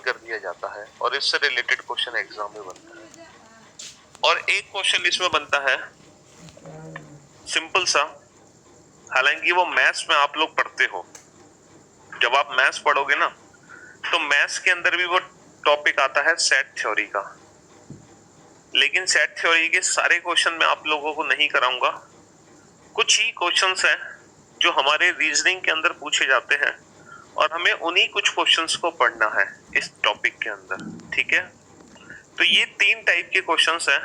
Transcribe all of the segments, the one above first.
कर दिया जाता है और इससे रिलेटेड क्वेश्चन एग्जाम में बनता है। और एक क्वेश्चन इसमें बनता है सिंपल सा, हालांकि वो मैथ्स में आप लोग पढ़ते हो, जब आप मैथ्स पढ़ोगे ना तो मैथ्स के अंदर भी वो टॉपिक आता है सेट थ्योरी का, लेकिन सेट थ्योरी के सारे क्वेश्चन मैं आप लोगों को नहीं कराऊंगा। कुछ ही क्वेश्चंस हैं जो हमारे रीजनिंग के अंदर पूछे जाते हैं और हमें उन्हीं कुछ क्वेश्चंस को पढ़ना है इस टॉपिक के अंदर, ठीक है। तो ये 3 टाइप के क्वेश्चंस हैं।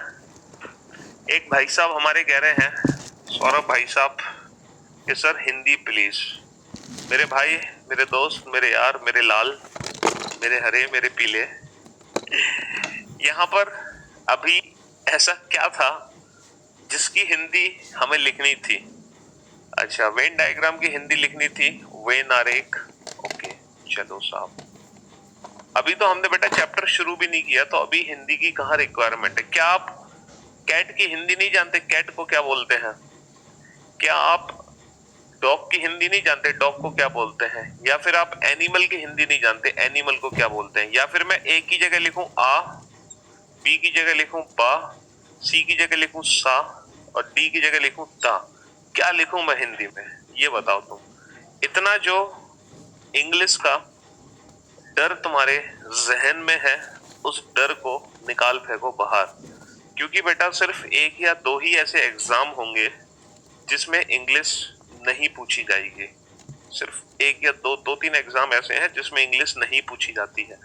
एक भाई साहब हमारे कह रहे हैं, सौरभ भाई साहब कि सर हिंदी प्लीज। मेरे भाई, मेरे दोस्त, मेरे यार, मेरे लाल, मेरे हरे, मेरे पीले, यहाँ पर अभी ऐसा क्या था जिसकी हिंदी हमें लिखनी थी? अच्छा, वेन डायग्राम की हिंदी लिखनी थी, वेन आरेख। ओके चलो साहब, अभी तो हमने बेटा चैप्टर शुरू भी नहीं किया, तो अभी हिंदी की कहाँ रिक्वायरमेंट है? क्या आप कैट की हिंदी नहीं जानते? कैट को क्या बोलते हैं? क्या आप डॉग की हिंदी नहीं जानते? डॉग को क्या बोलते हैं? या फिर आप एनिमल की हिंदी नहीं जानते? एनिमल को क्या बोलते हैं? या फिर मैं ए की जगह लिखूं आ, बी की जगह लिखूं बा, सी की जगह लिखूं सा और डी की जगह लिखूं ता, क्या लिखूं मैं हिंदी में? ये बताओ तुम। इतना जो इंग्लिश का डर तुम्हारे जहन में है, उस डर को निकाल फेंको बाहर, क्योंकि बेटा सिर्फ 1 या 2 ही ऐसे एग्जाम होंगे जिसमें इंग्लिश नहीं पूछी जाएगी। सिर्फ 1 या 2-3 एग्जाम ऐसे हैं जिसमें इंग्लिश नहीं पूछी जाती है।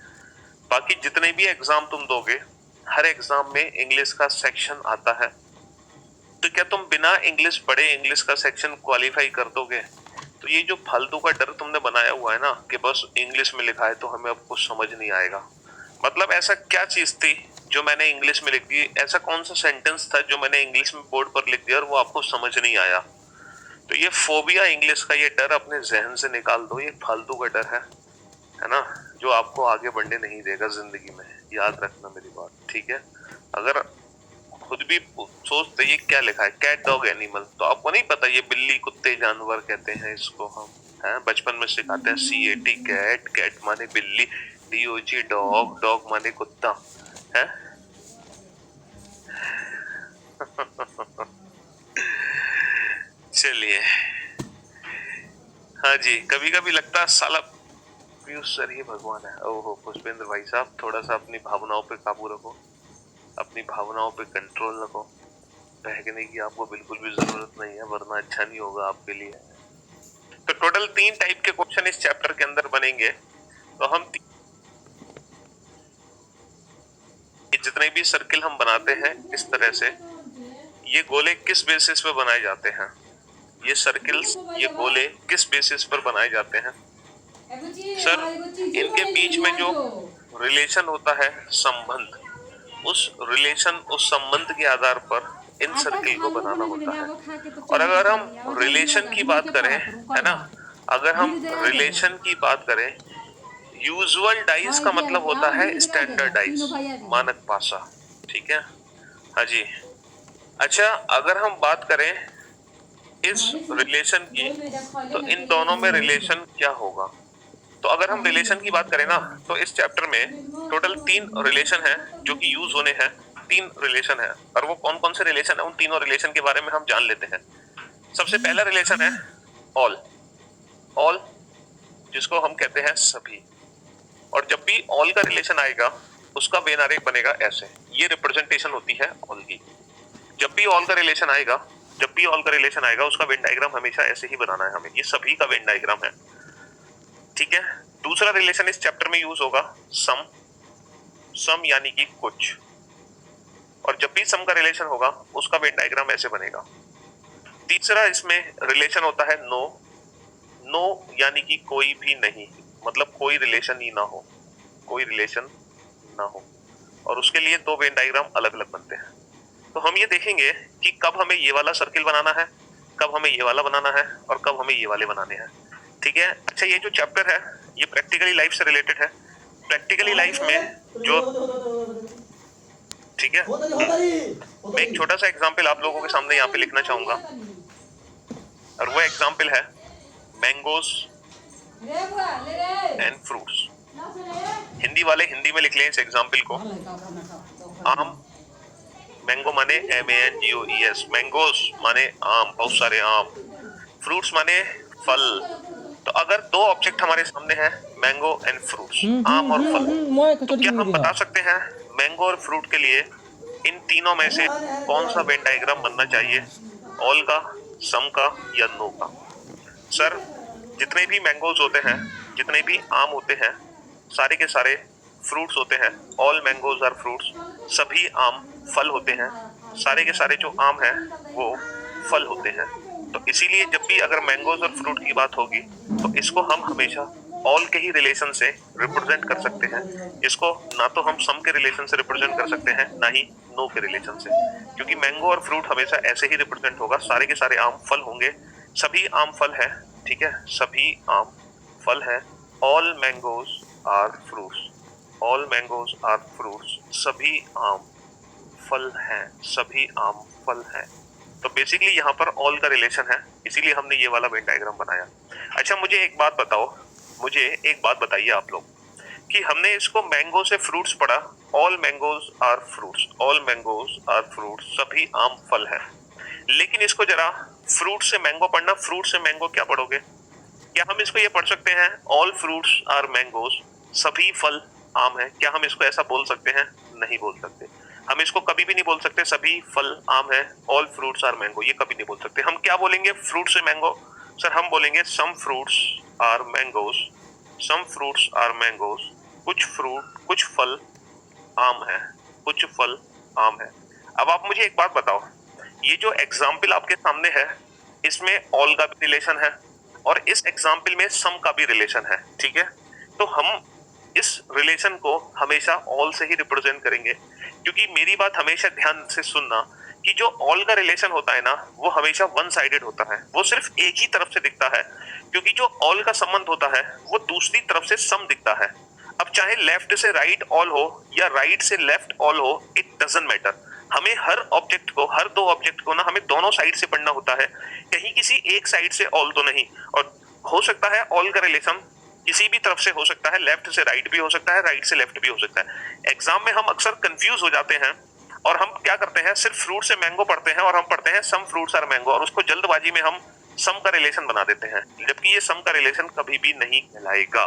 बाकी जितने भी एग्जाम तुम दोगे, हर एग्जाम में इंग्लिश का सेक्शन आता है। तो क्या तुम बिना इंग्लिश पढ़े इंग्लिश का सेक्शन क्वालिफाई कर दोगे? तो ये जो फालतू का डर तुमने बनाया हुआ है ना कि बस इंग्लिश में लिखा है तो हमें अब कुछ समझ नहीं आएगा, मतलब ऐसा क्या चीज थी जो मैंने इंग्लिश में लिख दी? ऐसा कौन सा सेंटेंस था जो मैंने इंग्लिश में बोर्ड पर लिख दिया और वो आपको समझ नहीं आया? तो ये फोबिया इंग्लिश का, ये डर अपने जहन से निकाल दो। ये फालतू का डर है ना, जो आपको आगे बढ़ने नहीं देगा जिंदगी में। याद रखना मेरी बात, ठीक है। अगर खुद भी सोचते ये क्या लिखा है, कैट डॉग एनिमल, तो आपको नहीं पता ये बिल्ली कुत्ते जानवर कहते हैं इसको हम, है बचपन में सिखाते हैं CAT कैट, कैट माने बिल्ली, DOG डॉग, डॉग माने कुत्ता है। चलिए, हाँ जी, कभी कभी लगता है साला पीयूष सर ही भगवान है। ओहो पुष्पेंद्र भाई साहब, थोड़ा सा अपनी भावनाओं पे काबू रखो, अपनी भावनाओं पे कंट्रोल रखो। बहकने की आपको बिल्कुल भी जरूरत नहीं है, वरना अच्छा नहीं होगा आपके लिए। तो टोटल 3 टाइप के क्वेश्चन इस चैप्टर के अंदर बनेंगे। तो हम जितने भी सर्किल हम बनाते हैं इस तरह से, ये गोले किस बेसिस पे बनाए जाते हैं? ये सर्किल्स, ये गोले किस बेसिस पर बनाए जाते हैं? सर इनके बीच में जो रिलेशन होता है, संबंध, उस रिलेशन, उस संबंध के आधार पर इन सर्किल को बनाना होता है। और अगर हम रिलेशन की बात करें, है ना, अगर हम रिलेशन की बात करें, यूजुअल डाइज का मतलब होता है स्टैंडर्ड डाइज, मानक पासा, ठीक है। हाँ जी। अच्छा, अगर हम बात करें इस रिलेशन की, तो इन दोनों में रिलेशन क्या होगा? तो अगर हम रिलेशन की बात करें ना, तो इस चैप्टर में टोटल 3 रिलेशन है जो कि यूज होने हैं। 3 रिलेशन है, और वो कौन कौन से रिलेशन है, उन तीनों रिलेशन के बारे में हम जान लेते हैं। सबसे पहला रिलेशन है ऑल। ऑल जिसको हम कहते हैं सभी, और जब भी ऑल का रिलेशन आएगा उसका वेन आरेख बनेगा ऐसे। ये रिप्रेजेंटेशन होती है ऑल की। जब भी ऑल का रिलेशन आएगा, जब भी ऑल का रिलेशन आएगा उसका वेन डायग्राम हमेशा ऐसे ही बनाना है हमें। ये सभी का वेन डायग्राम है, ठीक है। दूसरा रिलेशन इस चैप्टर में यूज होगा सम। सम यानी कि कुछ, और जब भी सम का रिलेशन होगा उसका वेन डायग्राम ऐसे बनेगा। तीसरा इसमें रिलेशन होता है नो। नो यानी कि कोई भी नहीं, मतलब कोई रिलेशन ही ना हो, कोई रिलेशन ना हो, और उसके लिए 2 वेन डायग्राम अलग अलग बनते हैं। तो हम ये देखेंगे कि कब हमें ये वाला सर्किल बनाना है, कब हमें ये वाला बनाना है, और कब हमें ये वाले बनाने हैं, ठीक है। अच्छा, ये जो चैप्टर है ये प्रैक्टिकली लाइफ से रिलेटेड है। प्रैक्टिकली लाइफ में जो, ठीक है, मैं एक छोटा सा एग्जाम्पल आप लोगों के सामने यहाँ पे लिखना चाहूंगा, और वो एग्जाम्पल है मैंगोस एंड फ्रूट्स। हिंदी वाले हिंदी में लिख लें इस एग्जाम्पल को। आम, मैंगो माने MANGOES, मैंगोस माने आम, बहुत सारे आम। फ्रूट्स माने फल। तो अगर दो ऑब्जेक्ट हमारे सामने हैं, मैंगो एंड फ्रूट्स, आम और फल, तो क्या हम बता सकते हैं मैंगो और फ्रूट के लिए इन तीनों में से कौन सा वेन डायग्राम बनना चाहिए? ऑल का, सम का या नो का? सर, जितने भी मैंगोज होते हैं, जितने भी आम होते हैं, सारे के सारे फ्रूट्स होते हैं। ऑल मैंगोज आर फ्रूट्स, सभी आम फल होते हैं। सारे के सारे जो आम हैं वो फल होते हैं। तो इसीलिए जब भी अगर मैंगोज और फ्रूट की बात होगी तो इसको हम हमेशा ऑल के ही रिलेशन से रिप्रेजेंट कर सकते हैं। इसको ना तो हम सम के रिलेशन से रिप्रेजेंट कर सकते हैं, ना ही नो के रिलेशन से, क्योंकि मैंगो और फ्रूट हमेशा ऐसे ही रिप्रेजेंट होगा। सारे के सारे आम फल होंगे, सभी आम फल है, ठीक है, सभी आम फल है। All mangoes are fruits, all mangoes are fruits, सभी आम फल हैं, सभी आम फल हैं। तो बेसिकली यहाँ पर ऑल का रिलेशन है, इसीलिए हमने ये वाला वेन डायग्राम बनाया। अच्छा, मुझे एक बात बताओ, मुझे एक बात बताइए आप लोग कि हमने इसको मैंगो से फ्रूट्स पढ़ा, all mangoes are fruits, all mangoes are fruits, सभी आम फल है। लेकिन इसको जरा फ्रूट से मैंगो पढ़ना, फ्रूट से मैंगो क्या पढ़ोगे? क्या हम इसको ये पढ़ सकते हैं ऑल फ्रूट्स आर मैंगोज, सभी फल आम है? क्या हम इसको ऐसा बोल सकते हैं? नहीं बोल सकते। हम इसको कभी भी नहीं बोल सकते सभी फल आम है, ऑल फ्रूट्स आर मैंगो, ये कभी नहीं बोल सकते। हम क्या बोलेंगे फ्रूट से मैंगो? सर, हम बोलेंगे some fruits are mangoes, some fruits are mangoes, कुछ फ्रूट, कुछ फल आम है, कुछ फल आम है। अब आप मुझे एक बात बताओ, ये जो एग्जाम्पल आपके सामने है इसमें ऑल का भी रिलेशन है और इस एग्जाम्पल में सम का भी रिलेशन है, ठीक है? तो हम इस रिलेशन को हमेशा ऑल से ही रिप्रेजेंट करेंगे, क्योंकि मेरी बात हमेशा ध्यान से सुनना कि जो ऑल का रिलेशन होता है ना वो हमेशा वन साइडेड होता है, वो सिर्फ एक ही तरफ से दिखता है, क्योंकि जो ऑल का संबंध होता है वो दूसरी तरफ से सम दिखता है। अब चाहे लेफ्ट से राइट ऑल हो या राइट से लेफ्ट ऑल हो, इट डजंट मैटर। हमें हर ऑब्जेक्ट को, हर दो ऑब्जेक्ट को ना हमें दोनों साइड से पढ़ना होता है, कहीं किसी एक साइड से ऑल तो नहीं। और हो सकता है ऑल का रिलेशन किसी भी तरफ से हो सकता है, लेफ्ट से राइट भी हो सकता है, राइट से लेफ्ट भी हो सकता है। एग्जाम में हम अक्सर कंफ्यूज हो जाते हैं और हम क्या करते हैं, सिर्फ फ्रूट से मैंगो पढ़ते हैं और हम पढ़ते हैं सम फ्रूट्स आर मैंगो, और उसको जल्दबाजी में हम सम का रिलेशन बना देते हैं, जबकि ये सम का रिलेशन कभी भी नहीं कहलाएगा।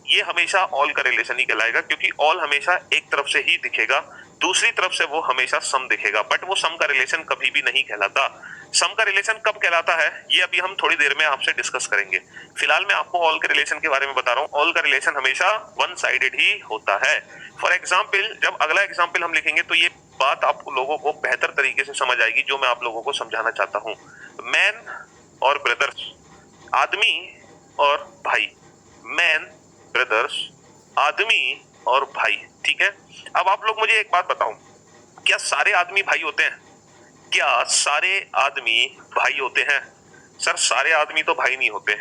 ये हमेशा ऑल का रिलेशन ही कहलाएगा, क्योंकि ऑल हमेशा एक तरफ से ही दिखेगा, दूसरी तरफ से वो हमेशा सम दिखेगा, बट वो सम का रिलेशन कभी भी नहीं कहलाता। सम का रिलेशन कब कहलाता है ये अभी हम थोड़ी देर में आपसे डिस्कस करेंगे। फिलहाल मैं आपको ऑल के रिलेशन के बारे में बता रहा हूँ। ऑल का रिलेशन हमेशा वन साइडेड ही होता है। फॉर एग्जाम्पल, जब अगला एग्जाम्पल हम लिखेंगे तो ये बात आप लोगों को बेहतर तरीके से समझ आएगी, जो मैं आप लोगों को समझाना चाहता हूँ। मैन और ब्रदर्स, आदमी और भाई, मैन, ब्रदर्स, आदमी और भाई, ठीक है? अब आप लोग मुझे एक बात बताओ, क्या सारे आदमी भाई होते हैं? क्या सारे आदमी भाई होते हैं? सर, सारे आदमी तो भाई नहीं होते।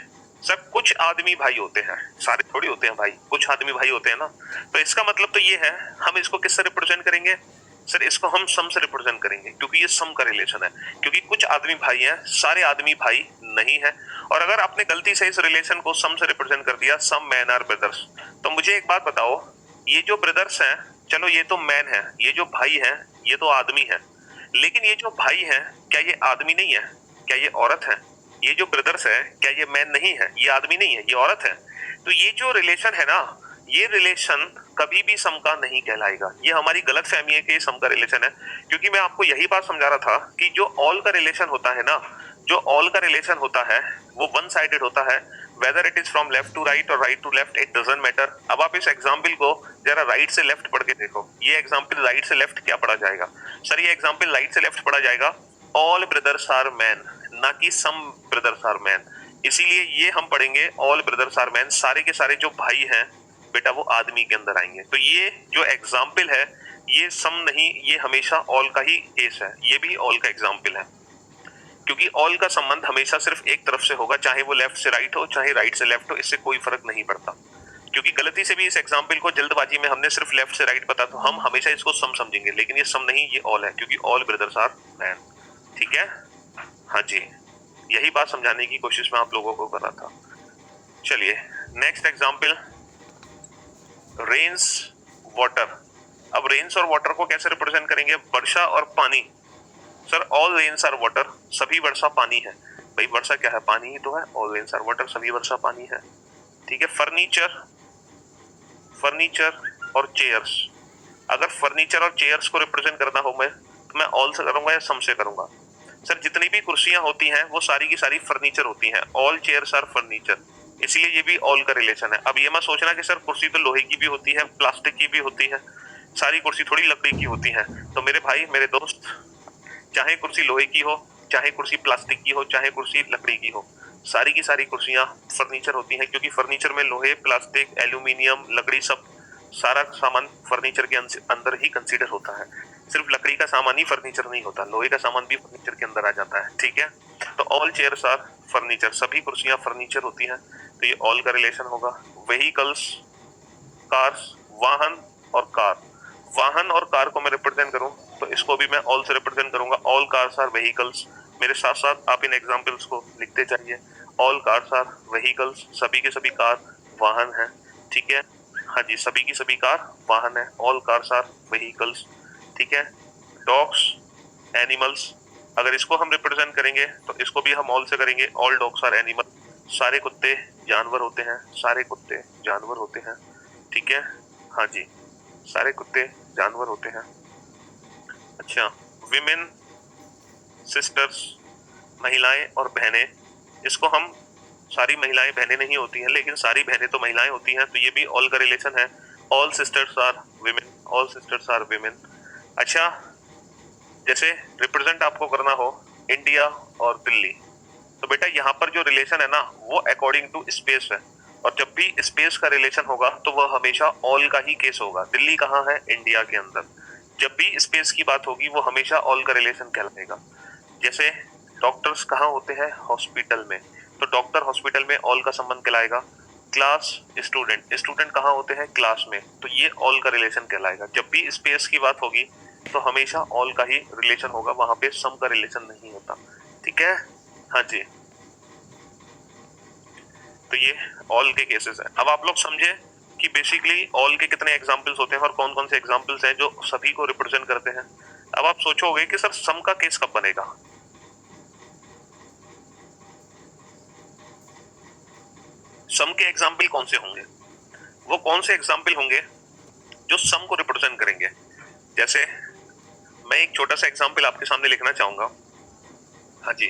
सर, कुछ आदमी भाई होते हैं, सारे थोड़ी होते हैं भाई, कुछ आदमी भाई होते हैं ना। तो इसका मतलब तो ये है, हम इसको किससे रिप्रेजेंट करेंगे? सर, इसको हम सम से रिप्रेजेंट करेंगे, क्योंकि ये सम का रिलेशन है, क्योंकि कुछ आदमी भाई हैं, सारे आदमी भाई नहीं है। और अगर आपने गलती से इस रिलेशन को सम से रिप्रेजेंट कर दिया, सम मैन आर ब्रदर्स, तो मुझे एक बात बताओ, ये जो ब्रदर्स हैं, चलो ये तो मैन है, ये जो भाई है ये तो आदमी है, लेकिन ये जो भाई है क्या ये आदमी नहीं है? क्या ये औरत है? ये जो ब्रदर्स है क्या ये मैन नहीं है? ये आदमी नहीं है, ये औरत है। तो ये जो रिलेशन है ना, ये रिलेशन कभी भी सम का नहीं कहलाएगा। ये हमारी गलत फहमी है कि ये सम का रिलेशन है, क्योंकि मैं आपको यही बात समझा रहा था कि जो ऑल का रिलेशन होता है ना, जो ऑल का रिलेशन होता है वो वन साइडेड होता है, whether it is from left to right और right to left, it doesn't matter. अब आप इस एग्जाम्पल को जरा राइट से लेफ्ट पढ़ के देखो, ये एग्जाम्पल राइट से लेफ्ट क्या पढ़ा जाएगा? सर, ये एग्जाम्पल राइट से लेफ्ट पढ़ा जाएगा ऑल ब्रदर्स आर मैन, ना कि सम ब्रदर्स आर मैन। इसीलिए ये हम पढ़ेंगे ऑल ब्रदर्स आर मैन, सारे के सारे जो भाई हैं बेटा वो आदमी के अंदर आएंगे। तो ये जो एग्जाम्पल है ये सम नहीं, ये हमेशा ऑल का ही केस है, ये भी ऑल का एग्जाम्पल है, क्योंकि ऑल का संबंध हमेशा सिर्फ एक तरफ से होगा, चाहे वो लेफ्ट से राइट हो चाहे राइट से लेफ्ट हो, इससे कोई फर्क नहीं पड़ता। क्योंकि गलती से भी इस एग्जाम्पल को जल्दबाजी में हमने सिर्फ लेफ्ट से राइट पता, तो हम हमेशा इसको सम समझेंगे, लेकिन ये सम नहीं, ये ऑल है, क्योंकि ऑल ब्रदर्स आर मैन, ठीक है? हाँ जी, यही बात समझाने की कोशिश मैं आप लोगों को कर रहा था। चलिए नेक्स्ट एग्जाम्पल, रेन्स वाटर। अब रेन्स और वाटर को कैसे रिप्रेजेंट करेंगे? वर्षा और पानी। Sir all rains are water, सभी वर्षा पानी है। भाई वर्षा क्या है? पानी ही तो है। ऑल रेन्स आर वाटर, सभी वर्षा पानी है। ठीक है। फर्नीचर, फर्नीचर और चेयर्स। अगर फर्नीचर और चेयर्स को रिप्रेजेंट करना हो मैं, तो मैं ऑल से करूंगा या सम से करूंगा? सर जितनी भी कुर्सियां होती हैं वो सारी की सारी फर्नीचर होती हैं। ऑल चेयर्स आर फर्नीचर, इसलिए ये भी ऑल का रिलेशन है। अब ये मत सोचना कि सर कुर्सी तो लोहे की भी होती है, प्लास्टिक की भी होती है, सारी कुर्सी थोड़ी लकड़ी की होती है। तो मेरे भाई मेरे दोस्त, चाहे कुर्सी लोहे की हो, चाहे कुर्सी प्लास्टिक की हो, चाहे कुर्सी लकड़ी की हो, सारी की सारी कुर्सियां फर्नीचर होती हैं, क्योंकि फर्नीचर में लोहे, प्लास्टिक, एल्यूमिनियम, लकड़ी, सब सारा सामान फर्नीचर के अंदर ही कंसीडर होता है। सिर्फ लकड़ी का सामान ही फर्नीचर नहीं होता, लोहे का सामान भी फर्नीचर के अंदर आ जाता है। ठीक है। तो ऑल चेयर्स आर फर्नीचर, सभी कुर्सियां फर्नीचर होती हैं। तो ये ऑल का रिलेशन होगा। व्हीकल्स, कार्स, वाहन और कार। वाहन और कार को मैं रिप्रेजेंट करूं तो इसको भी मैं ऑल से रिप्रेजेंट करूंगा। All cars are vehicles. मेरे साथ साथ आप इन एग्जांपल्स को लिखते जाइए। ऑल कार्स आर व्हीकल्स, सभी के सभी कार वाहन हैं। ठीक है। हाँ जी, सभी की सभी कार वाहन है। All cars are vehicles. ठीक है। डॉग्स, एनिमल्स, अगर इसको हम रिप्रेजेंट करेंगे तो इसको भी हम ऑल से करेंगे। ऑल डॉग्स आर एनिमल, सारे कुत्ते जानवर होते हैं, सारे कुत्ते जानवर होते हैं। ठीक है। हाँ जी, सारे कुत्ते जानवर होते हैं। अच्छा, विमेन, सिस्टर्स, महिलाएं और बहनें, इसको हम, सारी महिलाएं बहनें नहीं होती हैं लेकिन सारी बहनें तो महिलाएं होती हैं, तो ये भी ऑल का रिलेशन है। All sisters are women, all sisters are women. अच्छा, जैसे रिप्रेजेंट आपको करना हो इंडिया और दिल्ली, तो बेटा यहाँ पर जो रिलेशन है ना वो अकॉर्डिंग टू स्पेस है, और जब भी स्पेस का रिलेशन होगा तो वह हमेशा ऑल का ही केस होगा। दिल्ली कहाँ है? इंडिया के अंदर। जब भी स्पेस की बात होगी वो हमेशा ऑल का रिलेशन कहलाएगा। जैसे डॉक्टर्स कहाँ होते हैं? हॉस्पिटल में, तो डॉक्टर हॉस्पिटल में ऑल का संबंध कहलाएगा। क्लास, स्टूडेंट, स्टूडेंट कहाँ होते हैं? क्लास में, तो ये ऑल का रिलेशन कहलाएगा। जब भी स्पेस की बात होगी तो हमेशा ऑल का ही रिलेशन होगा, वहां पे सम का रिलेशन नहीं होता। ठीक है। हाँ जी, तो ये ऑल के केसेस हैं। अब आप लोग समझे कि बेसिकली ऑल के कितने एग्जाम्पल्स होते हैं और कौन कौन से एग्जाम्पल्स हैं जो सभी को रिप्रेजेंट करते हैं। अब आप सोचोगे कि सर सम का केस कब बनेगा? सम के एग्जाम्पल कौन से होंगे? वो कौन से एग्जाम्पल होंगे जो सम को रिप्रेजेंट करेंगे? जैसे मैं एक छोटा सा एग्जाम्पल आपके सामने लिखना चाहूंगा। हाँ जी,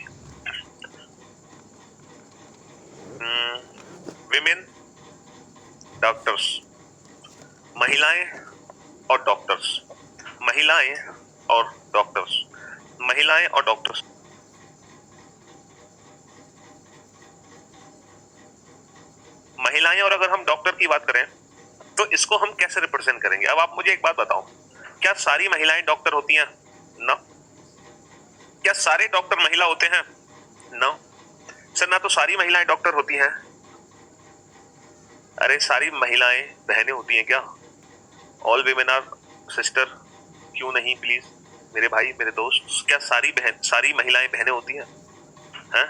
विमेन, डॉक्टर्स, महिलाएं और डॉक्टर्स, महिलाएं और डॉक्टर्स, महिलाएं और डॉक्टर्स। महिलाएं और अगर हम डॉक्टर की बात करें तो इसको हम कैसे रिप्रेजेंट करेंगे? अब आप मुझे एक बात बताओ, क्या सारी महिलाएं डॉक्टर होती हैं? ना। क्या सारे डॉक्टर महिला होते हैं? ना। सर ना तो सारी महिलाएं डॉक्टर होती हैं। अरे सारी महिलाएं बहनें होती हैं क्या? ऑल विमेन आर सिस्टर, क्यों नहीं प्लीज मेरे भाई मेरे दोस्त, क्या सारी महिलाएं बहनें होती हैं? हैं?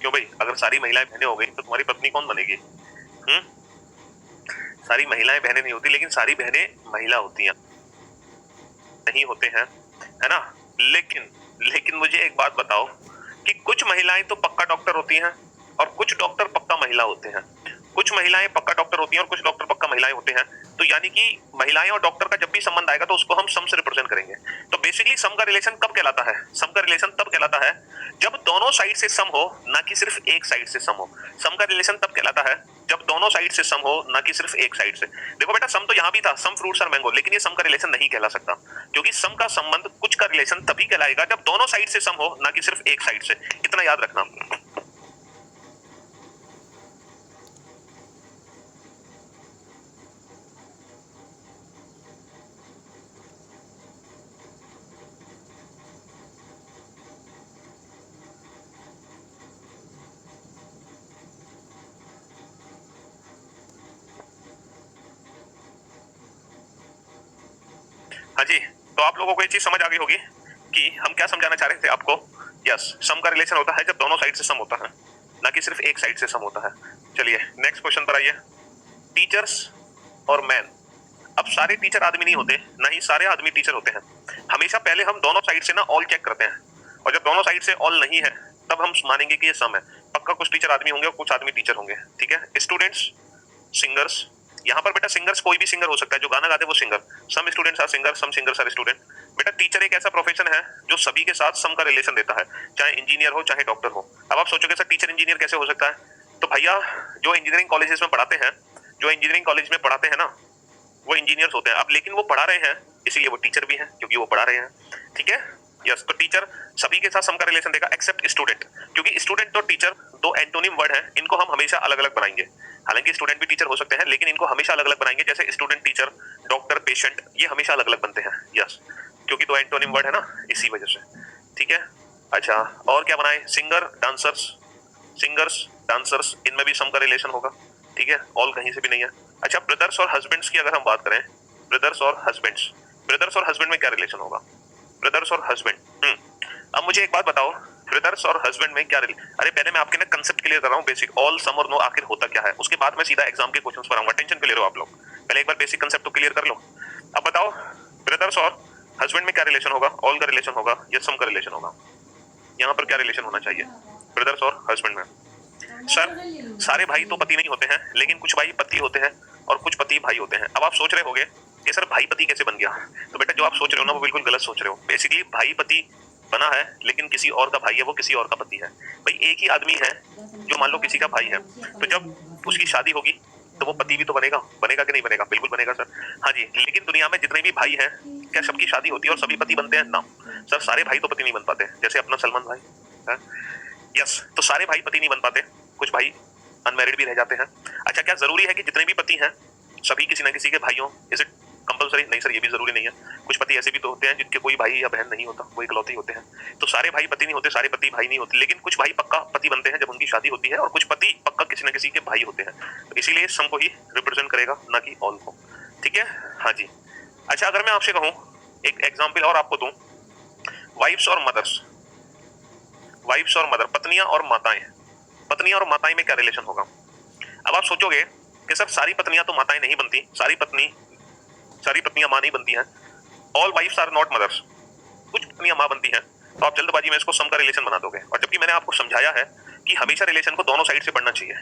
क्यों भाई, अगर सारी महिलाएं बहनें हो गई तो तुम्हारी पत्नी कौन बनेगी? सारी महिलाएं बहनें नहीं होती लेकिन सारी बहनें महिला होती हैं, नहीं होते हैं, है ना? लेकिन लेकिन मुझे एक बात बताओ कि कुछ महिलाएं तो पक्का डॉक्टर होती हैं और कुछ डॉक्टर पक्का महिला होते हैं। कुछ महिलाएं पक्का डॉक्टर होती हैं और कुछ डॉक्टर पक्का महिलाएं होते हैं। तो यानी कि महिलाएं और डॉक्टर का जब भी संबंध आएगा तो उसको हम सम से रिप्रेजेंट करेंगे। तो बेसिकली सम का रिलेशन कब कहलाता है? सम का रिलेशन तब कहलाता है जब दोनों साइड से सम हो, ना कि सिर्फ एक साइड से सम हो। सम का रिलेशन तब कहलाता है जब दोनों साइड से सम हो, ना कि सिर्फ एक साइड से। देखो बेटा, सम तो यहां भी था, सम फ्रूट्स आर मैंगो, लेकिन ये सम का रिलेशन नहीं कहला सकता, क्योंकि सम का संबंध कुछ का रिलेशन तभी कहलाएगा जब दोनों साइड से सम हो, ना कि सिर्फ एक साइड से। इतना याद रखना। हाँ जी, तो आप लोगों को ये चीज समझ आ गई होगी कि हम क्या समझाना चाह रहे थे आपको। यस, सम का रिलेशन होता है जब दोनों साइड से सम होता है, ना कि सिर्फ एक साइड से सम होता है। चलिए नेक्स्ट क्वेश्चन पर आइए। टीचर्स, और मैन। अब सारे टीचर आदमी नहीं होते, ना ही सारे आदमी टीचर होते हैं। हमेशा पहले हम दोनों साइड से ना ऑल चेक करते हैं, और जब दोनों साइड से ऑल नहीं है तब हम मानेंगे कि ये सम है। पक्का कुछ टीचर आदमी होंगे और कुछ आदमी टीचर होंगे, ठीक है। स्टूडेंट्स, सिंगर्स, यहाँ पर बेटा सिंगर्स कोई भी सिंगर हो सकता है, जो गाना गाते हैं वो singer. Some students are singer, some singers are student. बेटा टीचर एक ऐसा प्रोफेशन है जो सभी के साथ सम का रिलेशन देता है, चाहे इंजीनियर हो चाहे डॉक्टर हो। अब आप सोचोगे सर टीचर इंजीनियर कैसे हो सकता है? तो भैया जो इंजीनियरिंग कॉलेजेस में पढ़ाते हैं, जो इंजीनियरिंग कॉलेज में पढ़ाते हैं ना, वो इंजीनियर्स होते हैं। अब लेकिन वो पढ़ा रहे हैं इसीलिए वो टीचर भी हैं, क्योंकि वो पढ़ा रहे हैं, ठीक है। यस, तो टीचर सभी के साथ सम का रिलेशन देगा एक्सेप्ट स्टूडेंट, क्योंकि स्टूडेंट और टीचर दो एंटोनिम वर्ड हैं, इनको हम हमेशा अलग अलग बनाएंगे। हालांकि स्टूडेंट भी टीचर हो सकते हैं, लेकिन इनको हमेशा अलग अलग बनाएंगे। जैसे स्टूडेंट टीचर, डॉक्टर पेशेंट, ये हमेशा अलग अलग बनते हैं। यस, क्योंकि दो एंटोनिम वर्ड है ना, इसी वजह से, ठीक है। अच्छा, और क्या बनाए? सिंगर, डांसर्स, सिंगर्स, डांसर्स, इनमें भी सम का रिलेशन होगा, ठीक है। ऑल कहीं से भी नहीं है। अच्छा, ब्रदर्स और हस्बैंड्स की अगर हम बात करें, ब्रदर्स और हस्बैंड्स, ब्रदर्स और हस्बैंड में क्या रिलेशन होगा? ब्रदर्स और हस्बैंड। अब मुझे एक बात बताओ, ब्रदर्स और हस्बैंड में क्या रिलेशन? अरे पहले मैं आपके ना कंसेप्ट क्लियर कर रहा हूँ, बेसिक। ऑल, सम और नो आखिर होता क्या है, उसके बाद मैं सीधा एग्जाम के क्वेश्चंस पर आऊंगा। टेंशन क्लियर हो आप लोग, पहले एक बार बेसिक कंसेप्ट तो क्लियर कर लो। अब बताओ, ब्रदर्स और हस्बैंड में क्या रिलेशन होगा? ऑल का रिलेशन होगा या सम का रिलेशन होगा? यहाँ पर क्या रिलेशन होना चाहिए ब्रदर्स और हस्बैंड में? सर सारे भाई तो पति नहीं होते हैं, लेकिन कुछ भाई पति होते हैं और कुछ पति भाई होते हैं। अब आप सोच रहे होगे कि सर भाई पति कैसे बन गया? तो बेटा जो आप सोच रहे हो ना वो बिल्कुल गलत सोच रहे हो। बेसिकली भाई पति बना है, लेकिन किसी और का भाई है, वो किसी और का पति है। भाई एक ही आदमी है जो मान लो किसी का भाई है, तो जब उसकी शादी होगी तो वो पति भी तो बनेगा। बनेगा कि नहीं बनेगा? बिल्कुल बनेगा सर। हाँ जी, लेकिन दुनिया में जितने भी भाई हैं, क्या सबकी शादी होती है और सभी पति बनते हैं? ना सर, सारे भाई तो पति नहीं बन पाते। जैसे अपना सलमान भाई है, यस, तो सारे भाई पति नहीं बन पाते, कुछ भाई अनमैरिड भी रह जाते हैं। अच्छा, क्या जरूरी है कि जितने भी पति हैं सभी किसी ना किसी के भाई हों? Is it compulsory? नहीं सर, ये भी जरूरी नहीं है। कुछ पति ऐसे भी तो होते हैं जिनके कोई भाई या बहन नहीं होता, वो इकलौते ही होते हैं। तो सारे भाई पति नहीं होते, सारे पति भाई नहीं होते, लेकिन कुछ भाई पक्का पति बनते हैं जब उनकी शादी होती है, और कुछ पति पक्का किसी न किसी के भाई होते हैं। तो इसीलिए सम को ही रिप्रेजेंट करेगा, ना कि ऑल को, ठीक है। हाँ जी। अच्छा, अगर मैं आपसे कहूँ एक एग्जाम्पल और आपको दूं, वाइफ्स और मदर्स, वाइफ्स और मदर, पत्नियां और माताएं, पत्नियां और माताएं में क्या रिलेशन होगा? अब आप सोचोगे कि सर सारी पत्नियां तो माताएं नहीं बनती, सारी पत्नियां मां नहीं बनती हैं। All wives are not mothers, कुछ पत्नियां मां बनती हैं। तो आप जल्दबाजी में इसको सम का रिलेशन बना दोगे, और जबकि मैंने आपको समझाया है कि हमेशा रिलेशन को दोनों साइड से पढ़ना चाहिए।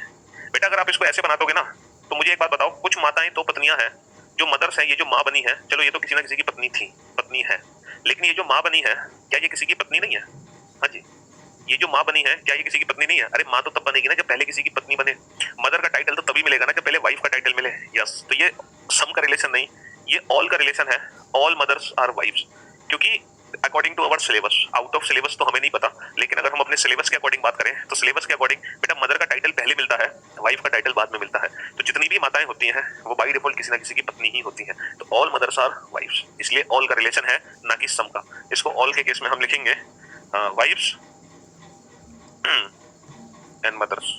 बेटा अगर आप इसको ऐसे बना दोगे ना, तो मुझे एक बात बताओ, कुछ माताएं तो पत्नियां हैं, जो मदर्स है, ये जो मां बनी है, चलो ये तो किसी ना किसी की पत्नी थी, पत्नी है, लेकिन ये जो मां बनी है, क्या ये किसी की पत्नी नहीं है? हाँ जी, ये जो माँ बनी है, क्या ये किसी की पत्नी नहीं है? अरे माँ तो तब बनेगी ना जब पहले किसी की पत्नी बने। मदर का टाइटल तो तभी मिलेगा ना जब पहले वाइफ का टाइटल मिले। यस, तो ये सम का रिलेशन नहीं, ये ऑल का रिलेशन है। ऑल मदर्स आर वाइफ्स, क्योंकि according to our syllabus, out of syllabus तो हमें नहीं पता, लेकिन अगर हम अपने सिलेबस के अकॉर्डिंग बात करें तो सिलेबस के अकॉर्डिंग बेटा मदर का टाइटल पहले मिलता है, वाइफ का टाइटल बाद में मिलता है। तो जितनी भी माताएं होती हैं वो बाई डिफॉल्ट किसी ना किसी की पत्नी ही होती हैं। तो ऑल मदर्स आर वाइफ्स, इसलिए ऑल का रिलेशन है, ना कि सम का। इसको ऑल के केस में हम लिखेंगे वाइफ्स एंड मदर्स,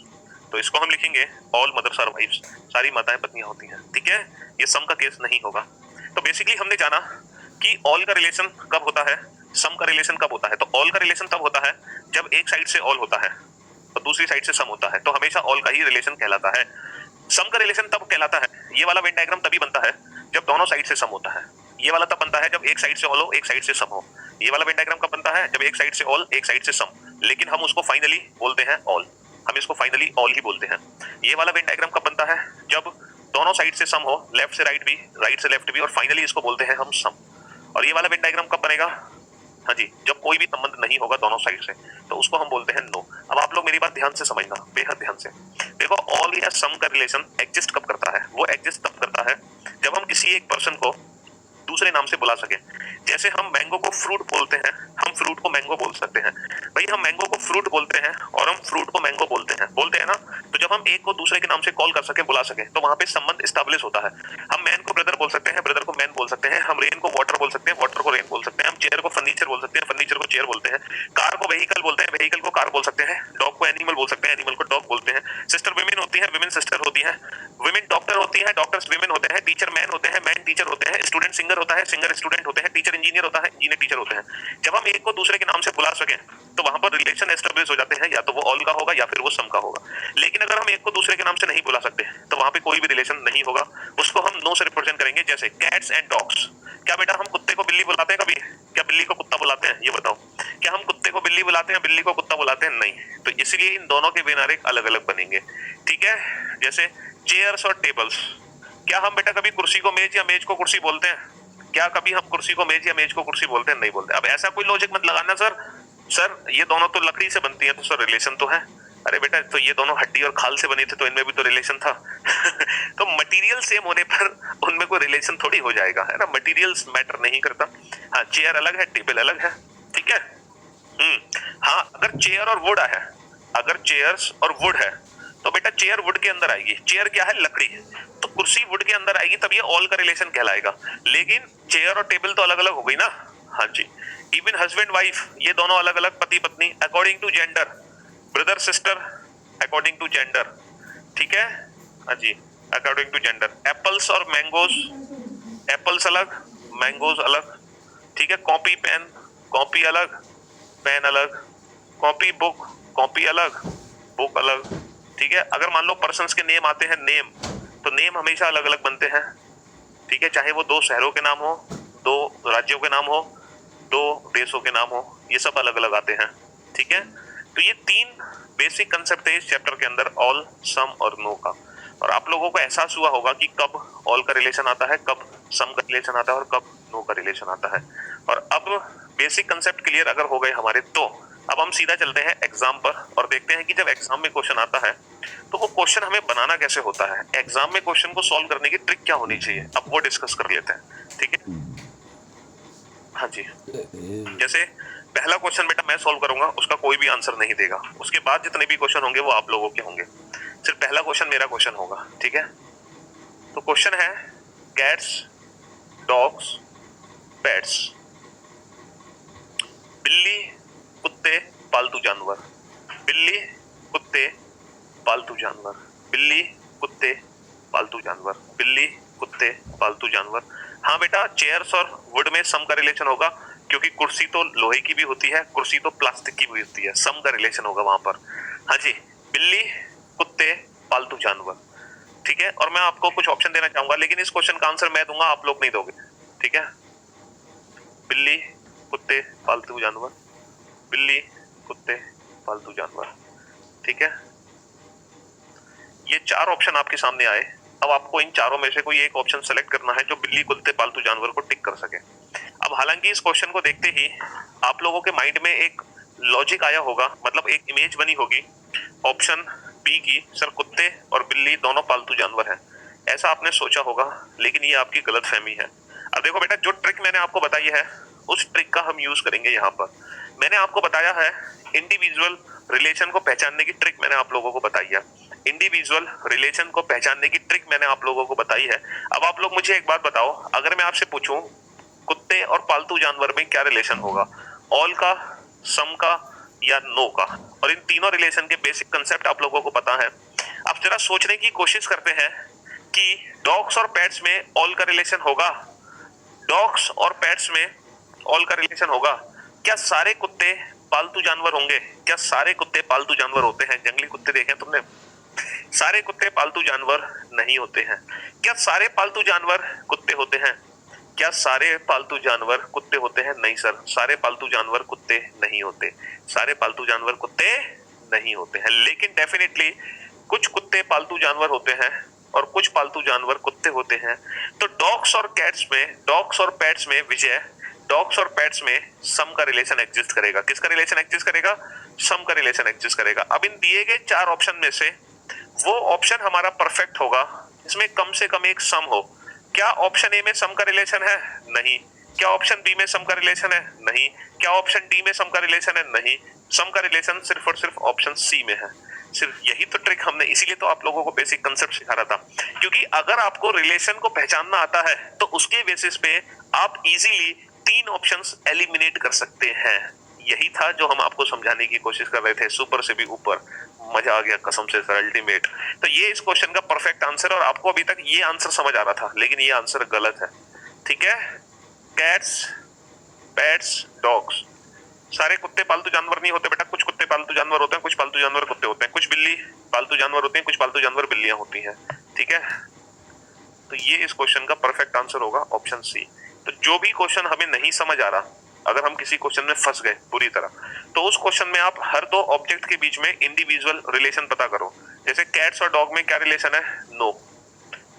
तो इसको हम लिखेंगे ऑल मदर्स आर वाइफ्स, सारी माताएं पत्नियां होती हैं, ठीक है। ये सम का केस नहीं होगा। तो बेसिकली हमने जाना कि ऑल का रिलेशन कब होता है, सम का रिलेशन कब होता है। तो ऑल का रिलेशन तब होता है जब एक साइड से ऑल होता है और दूसरी साइड से सम होता है, तो हमेशा ऑल का ही रिलेशन कहलाता है। सम का रिलेशन तब कहलाता है, ये वाला वेन डायग्राम तभी बनता है जब दोनों साइड से सम होता है। ये वाला तब बनता है जब एक साइड से ऑल हो, एक साइड से सम हो। ये वाला वेन डायग्राम कब बनता है? जब एक साइड से ऑल, एक साइड से सम, लेकिन हम उसको फाइनली बोलते हैं ऑल, हम इसको फाइनली ऑल ही बोलते हैं। ये वाला वेन डायग्राम कब बनता है? जब दोनों साइड से सम हो, लेफ्ट से राइट भी, राइट से लेफ्ट भी, और फाइनली इसको बोलते हैं हम सम। और ये वाला वेन डायग्राम कब बनेगा? हाँ जी, जब कोई भी संबंध नहीं होगा दोनों साइड से, तो उसको हम बोलते हैं नो। अब आप लोग मेरी बात ध्यान से समझना, बेहद ध्यान से। देखो ऑल या सम का रिलेशन एग्जिस्ट कब करता है? वो एग्जिस्ट तब करता है जब हम किसी एक पर्सन को दूसरे नाम से बुला सके। जैसे हम मैंगो को फ्रूट बोलते हैं, हम फ्रूट को मैंगो बोल सकते हैं। भाई हम मैंगो को फ्रूट बोलते हैं और हम फ्रूट को मैंगो बोलते हैं ना। तो जब हम एक को दूसरे के नाम से कॉल कर सके, बुला सके, तो वहां पे संबंध एस्टैब्लिश होता है। हम मैन को ब्रदर बोल सकते हैं, ब्रदर को मैन बोल सकते हैं। हम रेन को वाटर बोल सकते हैं, वाटर को रेन बोल सकते हैं। हम चेयर को फर्नीचर बोल सकते हैं, फर्नीचर को चेयर बोलते हैं। कार को व्हीकल बोलते हैं, व्हीकल को कार बोल सकते हैं। डॉग को एनिमल बोल सकते हैं, एनिमल को डॉग बोलते हैं। सिस्टर विमेन होती है, विमेन सिस्टर होती है। विमेन डॉक्टर होती है, डॉक्टर्स विमेन होते हैं। टीचर मैन होते हैं, मैन टीचर होते हैं। स्टूडेंट सिंगर होता है, सिंगर स्टूडेंट होते हैं। टीचर इंजीनियर होता है, इंजीनियर टीचर होते हैं। जब हम एक को दूसरे के नाम से बुला सके तो वहां पर रिलेशन एस्टेब्लिश हो जाते हैं, या तो वो ऑल का होगा या फिर वो सम का होगा। लेकिन अगर हम एक को दूसरे के नाम से नहीं बुला सकते तो वहां पे कोई भी रिलेशन नहीं होगा, उसको हम नो से रिप्रेजेंट करेंगे। जैसे कैट्स एंड डॉग्स, क्या बेटा हम कुत्ते को बिल्ली बुलाते हैं कभी? क्या बिल्ली को कुत्ता बुलाते हैं? ये बताओ, क्या हम कुत्ते को बिल्ली बुलाते हैं, बिल्ली को कुत्ता बुलाते हैं? नहीं। तो इसलिए इन दोनों के बिनारे अलग अलग बनेंगे, ठीक है। जैसे चेयर्स और टेबल्स, क्या हम बेटा कभी कुर्सी को मेज या मेज को कुर्सी बोलते हैं? क्या कभी हम कुर्सी को मेज या मेज को कुर्सी बोलते हैं? नहीं बोलते। अब ऐसा कोई लॉजिक मत लगाना सर, सर ये दोनों तो लकड़ी से बनती है तो सर रिलेशन तो है। अरे बेटा तो ये दोनों हड्डी और खाल से बनी थी तो इनमें भी तो रिलेशन था। तो मटेरियल सेम होने पर उनमें कोई रिलेशन थोड़ी हो जाएगा, है ना। मटेरियल्स मैटर नहीं करता। हाँ, चेयर अलग है, टेबल अलग है, ठीक है। हाँ, अगर चेयर और वुड है, अगर चेयर्स और वुड है तो बेटा चेयर वुड के अंदर आएगी। चेयर क्या है? लकड़ी। तो कुर्सी वुड के अंदर आएगी, तब ये ऑल का रिलेशन कहलाएगा। लेकिन चेयर और टेबल तो अलग अलग हो गई ना। हाँ जी। इवन हस्बैंड वाइफ, ये दोनों अलग अलग पति पत्नी according to gender, brother sister according to gender, ठीक है। हाँ जी, अकॉर्डिंग टू जेंडर। एप्पल्स और मैंगोज, एप्पल्स अलग, मैंगोज अलग, ठीक है। कॉपी पेन, कॉपी अलग, पेन अलग। कॉपी बुक, कॉपी अलग, बुक अलग, ठीक है। अगर मान लो पर्सन्स के नेम आते हैं, नेम, तो नेम हमेशा अलग अलग बनते हैं, ठीक है। चाहे वो दो शहरों के नाम हो, दो राज्यों के नाम हो, दो देशों के नाम हो, ये सब अलग अलग आते हैं, ठीक है। तो ये तीन बेसिक कंसेप्ट है इस चैप्टर के अंदर, ऑल, सम और नो का। और आप लोगों को एहसास हुआ होगा कि कब ऑल का रिलेशन आता है, कब सम का रिलेशन आता है और कब नो का रिलेशन आता है। और अब बेसिक कंसेप्ट क्लियर अगर हो गए हमारे, तो अब हम सीधा चलते हैं एग्जाम पर और देखते हैं कि जब एग्जाम में क्वेश्चन आता है तो वो क्वेश्चन हमें बनाना कैसे होता है, एग्जाम में क्वेश्चन को सॉल्व करने की ट्रिक क्या होनी चाहिए, अब वो डिस्कस कर लेते हैं, ठीक है। हाँ जी। जैसे पहला क्वेश्चन बेटा मैं सॉल्व करूंगा, उसका कोई भी आंसर नहीं देगा। उसके बाद जितने भी क्वेश्चन होंगे वो आप लोगों के होंगे। सिर्फ पहला क्वेश्चन मेरा क्वेश्चन होगा, ठीक है। तो क्वेश्चन है कैट्स, डॉग्स, पेट्स। बिल्ली, कुत्ते, पालतू जानवर। बिल्ली, कुत्ते, पालतू जानवर। बिल्ली, कुत्ते, पालतू जानवर। बिल्ली, कुत्ते, पालतू जानवर। हाँ बेटा, चेयर्स और वुड में सम का रिलेशन होगा, क्योंकि कुर्सी तो लोहे की भी होती है, कुर्सी तो प्लास्टिक की भी होती है, सम का रिलेशन होगा वहां पर। हाँ जी। बिल्ली, कुत्ते, पालतू जानवर, ठीक है। और मैं आपको कुछ ऑप्शन देना चाहूंगा, लेकिन इस क्वेश्चन का आंसर मैं दूंगा, आप लोग नहीं दोगे, ठीक है। बिल्ली, कुत्ते, पालतू जानवर। बिल्ली, कुत्ते, पालतू जानवर, ठीक है। ये चार ऑप्शन आपके सामने आए। अब आपको इन चारों में से कोई एक ऑप्शन सेलेक्ट करना है जो बिल्ली, कुत्ते, पालतू जानवर को टिक कर सके। अब हालांकि इस क्वेश्चन को देखते ही आप लोगों के माइंड में एक लॉजिक आया होगा, मतलब एक इमेज बनी होगी ऑप्शन बी की, सर कुत्ते और बिल्ली दोनों पालतू जानवर हैं, ऐसा आपने सोचा होगा। लेकिन ये आपकी गलतफहमी है। अब देखो बेटा, जो ट्रिक मैंने आपको बताई है उस ट्रिक का हम यूज करेंगे यहाँ पर। मैंने आपको बताया है इंडिविजुअल रिलेशन को पहचानने की ट्रिक, मैंने आप लोगों को बताई है। इंडिविजुअल रिलेशन को पहचानने की ट्रिक मैंने आप लोगों को बताई है। अब आप लोग मुझे एक बात बताओ, अगर मैं आपसे पूछूं कुत्ते और पालतू जानवर में क्या रिलेशन होगा, ऑल का, सम का या नो का? और इन तीनों रिलेशन के बेसिक कंसेप्ट आप लोगों को पता है। अब जरा सोचने की कोशिश करते हैं कि डॉग्स और पेट्स में ऑल का रिलेशन होगा, डॉग्स और पेट्स में ऑल का रिलेशन होगा। क्या सारे कुत्ते पालतू जानवर होंगे? क्या सारे कुत्ते पालतू जानवर होते हैं? जंगली कुत्ते देखे तुमने? सारे कुत्ते पालतू जानवर नहीं होते हैं। क्या सारे पालतू जानवर कुत्ते होते हैं? क्या सारे पालतू जानवर कुत्ते होते हैं? नहीं सर, सारे पालतू जानवर कुत्ते नहीं होते। सारे पालतू जानवर कुत्ते नहीं होते हैं। लेकिन डेफिनेटली कुछ कुत्ते पालतू जानवर होते हैं और कुछ पालतू जानवर कुत्ते होते हैं। तो डॉग्स और कैट्स में, डॉग्स और पेट्स में विजय, डॉग्स और पेट्स में सम का रिलेशन एग्जिस्ट करेगा। किसका रिलेशन एग्जिस्ट करेगा? सम का रिलेशन एग्जिस्ट करेगा। अब इन दिए गए चार ऑप्शन में से वो ऑप्शन हमारा परफेक्ट होगा इसमें कम से कम एक सम हो। क्या ऑप्शन ए में सम का रिलेशन है? नहीं। क्या ऑप्शन बी में सम का रिलेशन है? नहीं। क्या ऑप्शन डी में सम का रिलेशन है? नहीं। सम का रिलेशन सिर्फ और सिर्फ ऑप्शन सी में है। सिर्फ यही तो ट्रिक हमने, इसीलिए तो आप लोगों को बेसिक कंसेप्ट सिखा रहा था, क्योंकि अगर आपको रिलेशन को पहचानना आता है तो उसके बेसिस पे आप इजीली तीन ऑप्शंस एलिमिनेट कर सकते हैं। यही था जो हम आपको समझाने की कोशिश कर रहे थे, सुपर से भी ऊपर। मजा आ गया कसम से सर, अल्टीमेट। तो ये इस क्वेश्चन का परफेक्ट आंसर, और आपको अभी तक ये आंसर समझ आ रहा था, लेकिन ये आंसर गलत है, ठीक है। कैट्स, पेट्स, डॉग्स, सारे कुत्ते पालतू जानवर नहीं होते बेटा, कुछ कुत्ते पालतू जानवर होते हैं, कुछ पालतू जानवर कुत्ते होते हैं, कुछ बिल्ली पालतू जानवर होती हैं, कुछ पालतू जानवर बिल्लियां होती हैं। ठीक है, तो ये इस क्वेश्चन का परफेक्ट आंसर होगा ऑप्शन सी। तो जो भी क्वेश्चन हमें नहीं समझ आ रहा, अगर हम किसी क्वेश्चन में फंस गए पूरी तरह, तो उस क्वेश्चन में आप हर दो ऑब्जेक्ट के बीच में इंडिविजुअल रिलेशन पता करो। जैसे कैट्स और डॉग में क्या रिलेशन है? नो।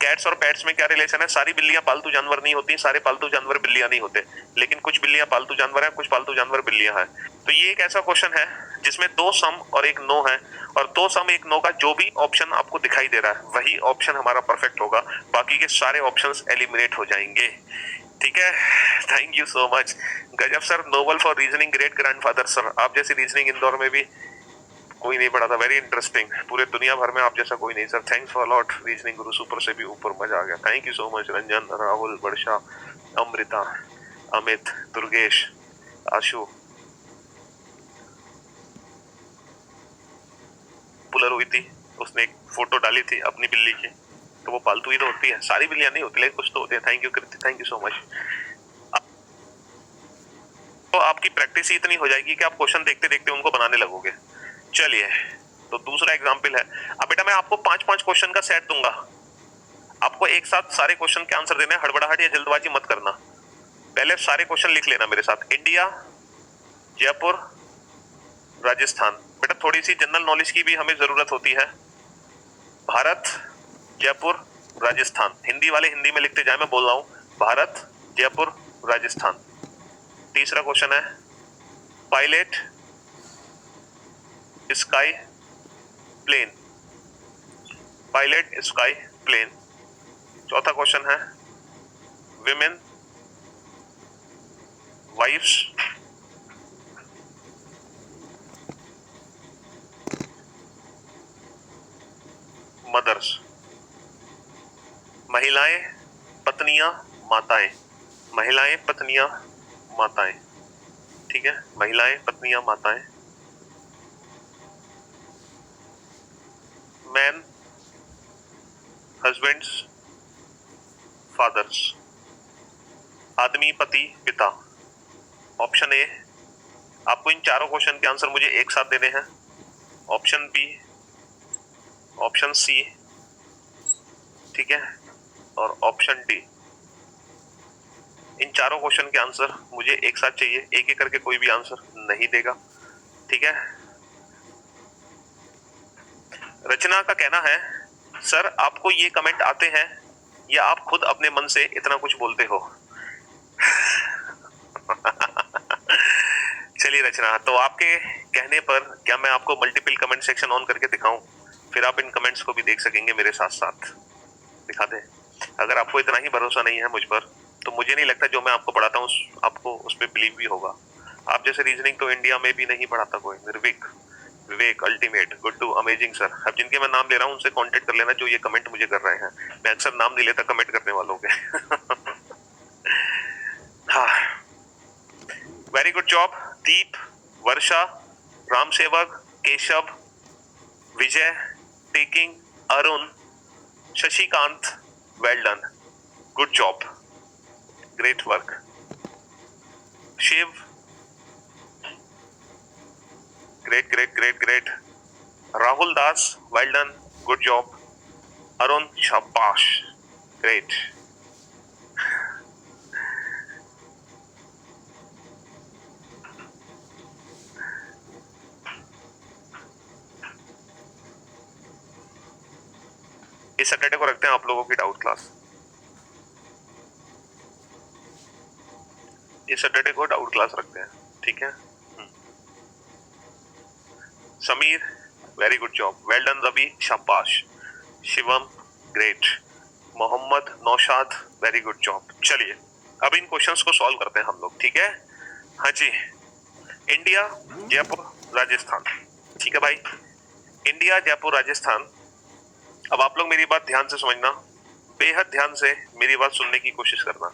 कैट्स और पेट्स में क्या रिलेशन है? सारी बिल्लियां पालतू जानवर नहीं होती, सारे पालतू जानवर बिल्लियां नहीं होते, लेकिन कुछ बिल्लियां पालतू जानवर हैं, कुछ पालतू जानवर बिल्लियां हैं। तो ये एक ऐसा क्वेश्चन है जिसमें दो सम और एक नो है, और दो सम एक नो का जो भी ऑप्शन आपको दिखाई दे रहा है वही ऑप्शन हमारा परफेक्ट होगा, बाकी के सारे ऑप्शंस एलिमिनेट हो जाएंगे। ठीक है, थैंक यू सो मच। गजब sir, noble for reasoning, great grandfather sir. आप जैसी रीजनिंग इंदौर में भी कोई नहीं पढ़ा था, वेरी इंटरेस्टिंग। पूरे दुनिया भर में आप जैसा कोई नहीं sir, thanks for lot. Reasoning Guru super से भी ऊपर, मजा आ गया। Thank you so much Ranjan, Rahul, Varsha, Amrita, Amit, Durgesh, Ashu, puller हुई थी, उसने एक फोटो डाली थी अपनी बिल्ली की, तो वो पालतू ही तो होती है, सारी बिल्लियां नहीं होती लेकिन कुछ तो होती है। Thank you Kriti, thank you so much. तो आपकी प्रैक्टिस ही इतनी हो जाएगी कि आप क्वेश्चन देखते देखते उनको बनाने लगोगे। चलिए, तो दूसरा एग्जाम्पल है। अब बेटा मैं आपको 5-5 क्वेश्चन का सेट दूंगा, आपको एक साथ सारे क्वेश्चन के आंसर देने, हड़बड़ाहट या जल्दबाजी मत करना। पहले सारे क्वेश्चन लिख लेना मेरे साथ। इंडिया, जयपुर, राजस्थान। बेटा थोड़ी सी जनरल नॉलेज की भी हमें जरूरत होती है। भारत, जयपुर, राजस्थान। हिंदी वाले हिंदी में लिखते जाए, मैं बोल रहा हूं भारत, जयपुर, राजस्थान। तीसरा क्वेश्चन है pilot, sky, plane. Pilot, sky, plane. चौथा क्वेश्चन है विमेन, वाइफ्स, मदर्स। महिलाएं, पत्नियां, माताएं। महिलाएं, पत्नियां, माताएं। ठीक है, महिलाएं, पत्नियां, माताएं। Man, husbands, fathers. आदमी, पति, पिता। ऑप्शन ए, आपको इन चारों क्वेश्चन के आंसर मुझे एक साथ देने हैं। ऑप्शन बी, ऑप्शन सी, ठीक है, और ऑप्शन डी। इन चारों क्वेश्चन के आंसर मुझे एक साथ चाहिए, एक एक करके कोई भी आंसर नहीं देगा। ठीक है, रचना का कहना है सर आपको ये कमेंट आते हैं या आप खुद अपने मन से इतना कुछ बोलते हो? चलिए रचना, तो आपके कहने पर क्या मैं आपको मल्टीपल कमेंट सेक्शन ऑन करके दिखाऊं, फिर आप इन कमेंट्स को भी देख सकेंगे मेरे साथ साथ। दिखा दे। अगर आपको इतना ही भरोसा नहीं है मुझ पर, तो मुझे नहीं लगता जो मैं आपको पढ़ाता हूँ आपको उस पर बिलीव भी होगा। आप जैसे रीजनिंग तो इंडिया में भी नहीं पढ़ाता कोई। निर्विक, विवेक, अल्टीमेट, गुड्डू, अमेजिंग सर। अब जिनके मैं नाम ले रहा हूँ उनसे कांटेक्ट कर लेना जो ये कमेंट मुझे कर रहे हैं। मैं अक्सर नाम नहीं लेता कमेंट करने वालों के। हाँ, very good job. Deep, Varsha, Ram Sevak, Keshav, Vijay, टेकिंग, Arun, Shashikant, well done, good job, great work. Shiv, great great great great. Rahul Das, well done, good job. Arun, शाबाश, ग्रेट। इस सैटरडे को रखते हैं आप लोगों की डाउट क्लास। इस सैटरडे को डाउट क्लास रखते हैं, ठीक है। Sameer, very good job, well done Ravi, शाबाश। Shivam, great. Mohammad, Naushad, very good job. चलिए अब इन क्वेश्चंस को सॉल्व करते हैं हम लोग, ठीक है। हाँ जी, इंडिया, जयपुर, राजस्थान। ठीक है भाई, इंडिया, जयपुर, राजस्थान। अब आप लोग मेरी बात ध्यान से समझना, बेहद ध्यान से मेरी बात सुनने की कोशिश करना।